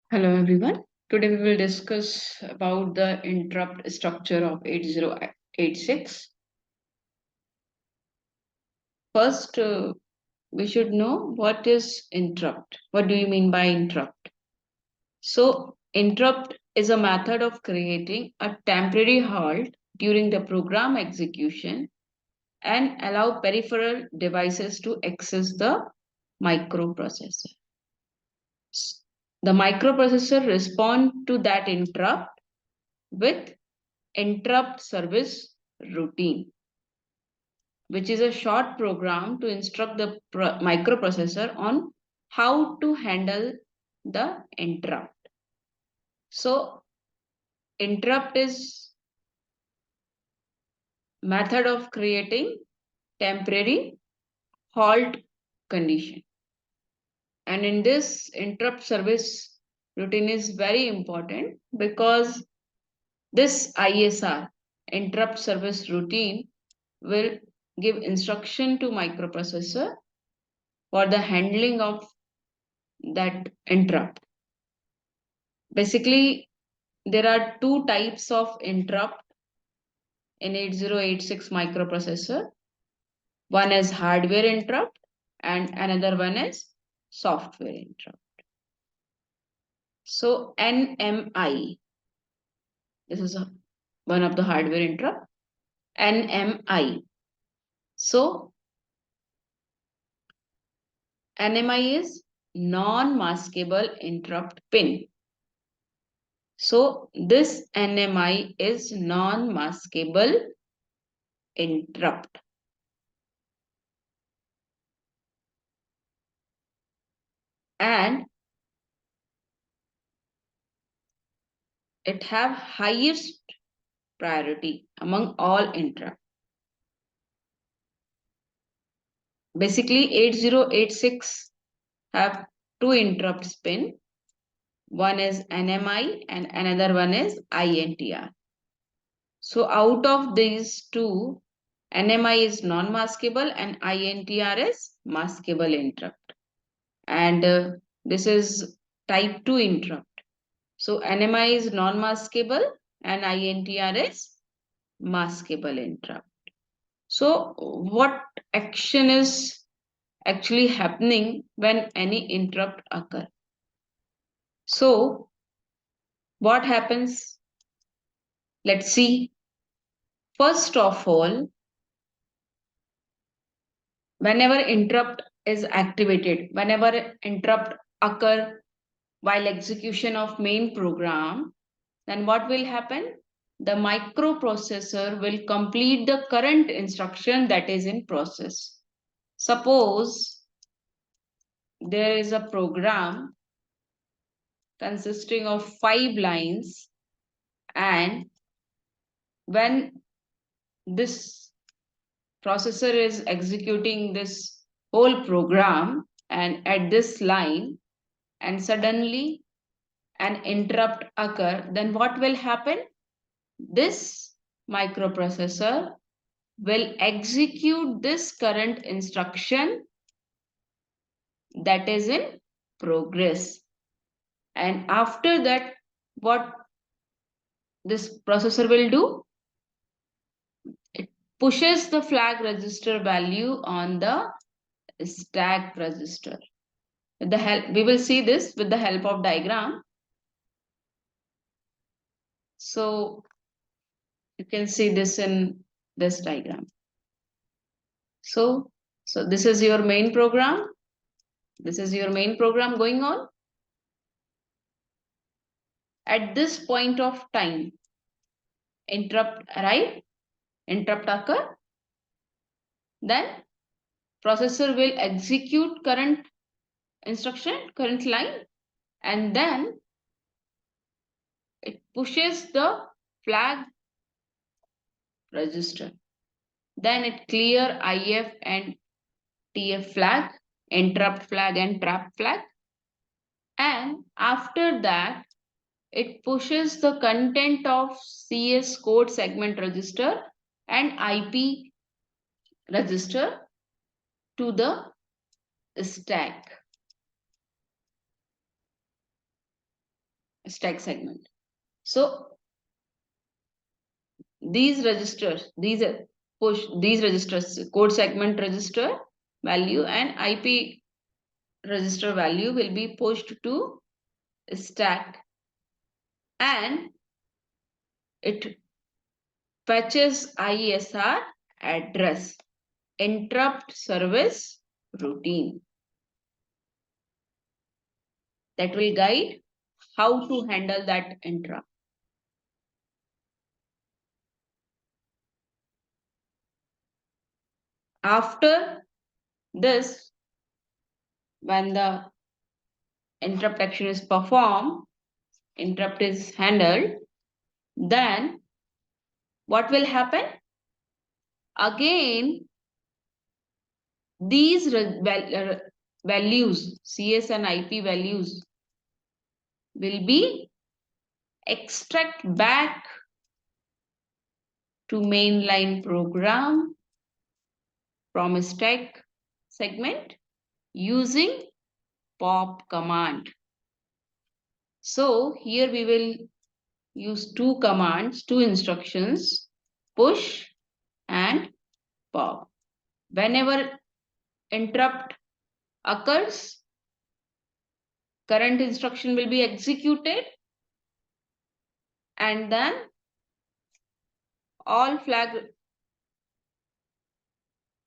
Hello everyone. Today we will discuss about the interrupt structure of 8086. First, we should know what is interrupt. What do you mean by interrupt? So, interrupt is a method of creating a temporary halt during the program execution and allow peripheral devices to access the microprocessor. The microprocessor respond to that interrupt with interrupt service routine, which is a short program to instruct the microprocessor on how to handle the interrupt. So, interrupt is method of creating temporary halt condition. And in this interrupt service routine is very important because this ISR, interrupt service routine, will give instruction to microprocessor for the handling of that interrupt. Basically, there are two types of interrupt in 8086 microprocessor. One is hardware interrupt and another one is software interrupt. So NMI, this is one of the hardware interrupt, NMI. So NMI is non-maskable interrupt pin. So this NMI is non-maskable interrupt. And it have highest priority among all interrupt. Basically 8086 have two interrupts pin. One is NMI and another one is INTR. So out of these two, NMI is non-maskable and INTR is maskable interrupt. And this is type 2 interrupt. So NMI is non-maskable and INTR is maskable interrupt. So what action is actually happening when any interrupt occur? So what happens? Let's see. First of all, whenever interrupt is activated, whenever interrupt occur while execution of main program, then what will happen? The microprocessor will complete the current instruction that is in process. Suppose there is a program consisting of 5 lines, and when this processor is executing this whole program and at this line, and suddenly an interrupt occur, then what will happen? This microprocessor will execute this current instruction that is in progress. And after that, what this processor will do? It pushes the flag register value on the stack register. With the help, we will see this with the help of diagram. So you can see this in this diagram. So this is your main program. This is your main program going on. At this point of time, interrupt arrive, interrupt occur, then processor will execute current instruction, current line, and then it pushes the flag register. Then it clear IF and TF flag, interrupt flag and trap flag. And after that, it pushes the content of CS code segment register and IP register to the stack. stack segment. So these registers, these registers, code segment register value and IP register value will be pushed to stack, and it fetches ISR address, interrupt service routine, that will guide how to handle that interrupt. After this, when the interrupt action is performed, interrupt is handled, then what will happen? Again, these values, CS and IP values, will be extract back to mainline program from stack segment using pop command. So here we will use two commands, two instructions, push and pop. Whenever interrupt occurs, current instruction will be executed, and then all flag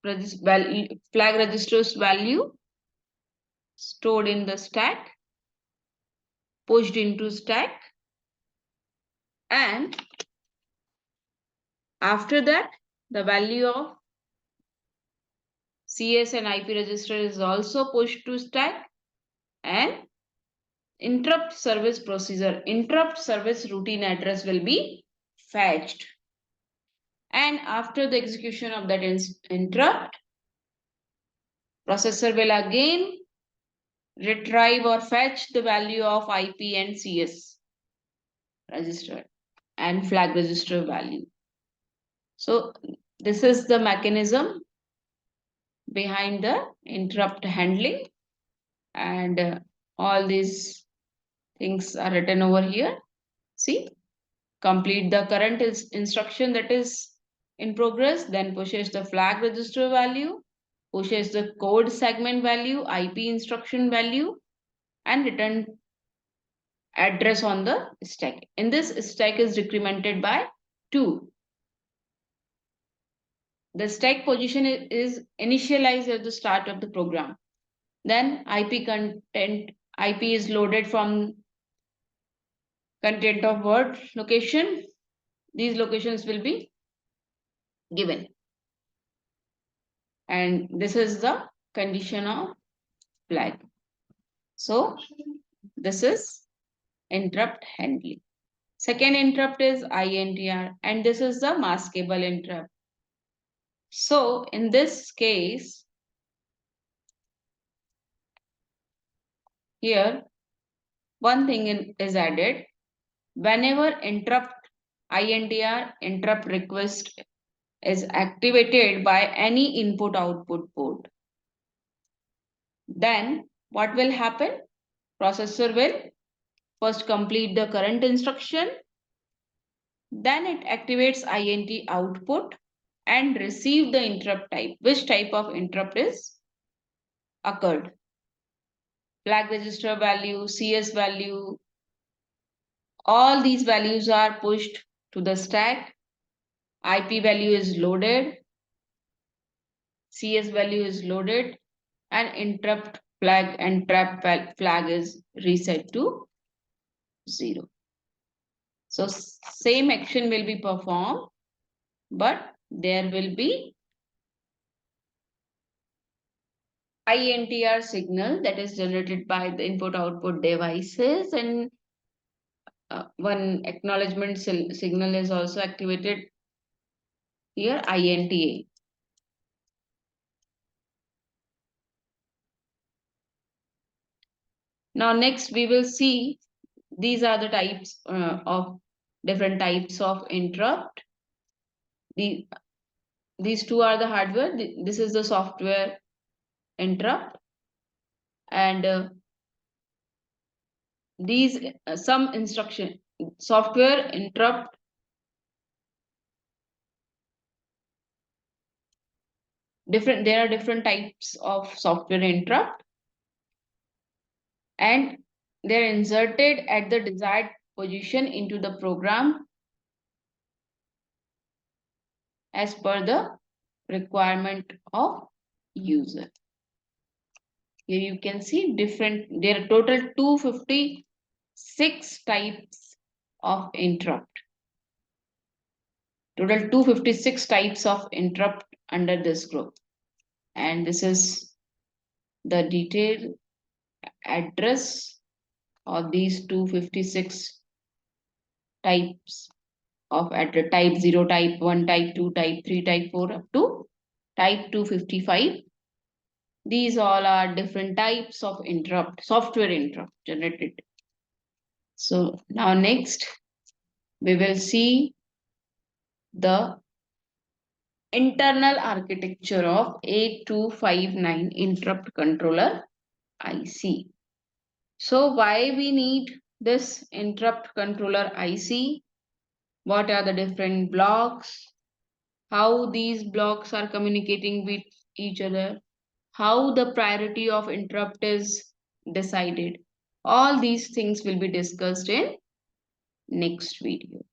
registers value stored in the stack, pushed into stack, and after that the value of CS and IP register is also pushed to stack, and interrupt service procedure, interrupt service routine address will be fetched. And after the execution of that interrupt, processor will again retrieve or fetch the value of IP and CS register and flag register value. So this is the mechanism behind the interrupt handling, and all these things are written over here. See, complete the current instruction that is in progress, then pushes the flag register value, pushes the code segment value, IP instruction value, and return address on the stack. In this, stack is decremented by 2. The stack position is initialized at the start of the program. Then IP is loaded from content of word location. These locations will be given. And this is the condition of flag. So this is interrupt handling. Second interrupt is INTR, and this is the maskable interrupt. So in this case, here one thing is added. Whenever INTR interrupt request is activated by any input output port, then what will happen? Processor will first complete the current instruction, then it activates INT output and receive the interrupt type. Which type of interrupt is occurred? Flag register value, CS value, all these values are pushed to the stack. IP value is loaded, CS value is loaded, and interrupt flag and trap flag is reset to 0. So same action will be performed, but there will be INTR signal that is generated by the input output devices, and one acknowledgement signal is also activated here, INTA. Now next we will see these are the types of different types of interrupt. These two are the hardware. This is the software interrupt, and these some instruction software interrupt different, there are different types of software interrupt, and they're inserted at the desired position into the program as per the requirement of user. Here you can see different, there are total 256 types of interrupt. Total 256 types of interrupt under this group. And this is the detailed address of these 256 types of address: type 0, type 1, type 2, type 3, type 4 up to type 255. These all are different types of interrupt, software interrupt generated. So now next we will see the internal architecture of 8259 interrupt controller IC. So why we need this interrupt controller IC? What are the different blocks? How these blocks are communicating with each other? How the priority of interrupt is decided? All these things will be discussed in next video.